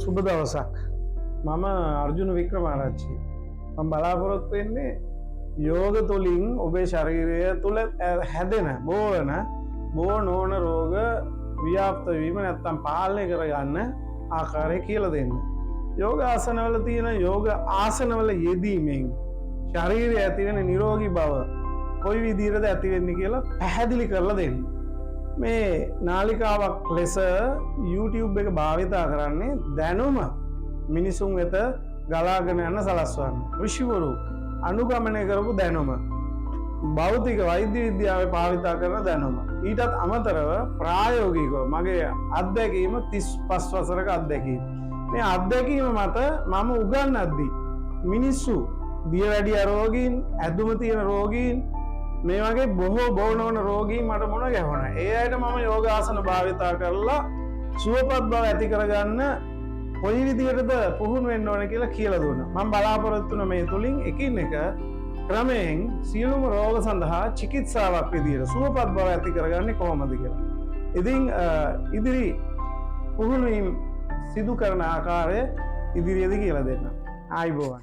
සුබ දවසක්. මම අර්ජුන වික්‍රමාරච්චි. මම බලාපොරොත්තු වෙන්නේ යෝග තුලින් ඔබේ ශරීරය තුල හැදෙන බෝවන බෝ නොවන රෝග ව්‍යාප්ත වීම නැත්තම් පාලනය කරගන්න ආකාරය කියලා දෙන්න. යෝග ආසනවල තියෙන යෝග ආසනවල යෙදීමෙන් ශරීරය ඇති වෙන නිරෝගී බව කොයි විදිහටද ඇති වෙන්නේ කියලා පැහැදිලි කරලා දෙන්න. මේ නාලිකාවක් ලෙස YouTube එක භාවිතා කරන්නේ දැනුම මිනිසුන් වෙත ගලාගෙන යන සලස්වන්න. ඍෂිවරු අනුගමනය කරපු දැනුම, භෞතික වෛද්‍ය විද්‍යාවේ භාවිතා කරන දැනුම. ඊටත් අමතරව ප්‍රායෝගිකව මගේ අත්දැකීම 35 වසරක අත්දැකීම. මේ අත්දැකීම මත මම උගන්වද්දී මිනිස්සු දියවැඩිය රෝගීන්, ඇදුම තියෙන රෝගීන්, මේ වගේ බොහෝ බෝනවන රෝගීන් මට මුණ ගැහුණා. ඒ අයට මම යෝගාසන භාවිතා කරලා සුවපත් බව ඇති කරගන්න කොයි විදිහටද පුහුණු වෙන්න ඕන කියලා කියලා දුන්නා. මම බලාපොරොත්තු වෙන මේ තුලින් එකින් එක ක්‍රමයෙන් සියලුම රෝග සඳහා චිකිත්සාවක් විදිහට සුවපත් බව ඇති කරගන්නේ කොහොමද කියලා. ඉතින් ඉදිරි පුහුණුවීම් සිදු කරන ආකාරය ඉදිරියේදී කියලා දෙන්න. ආයිබෝවන්.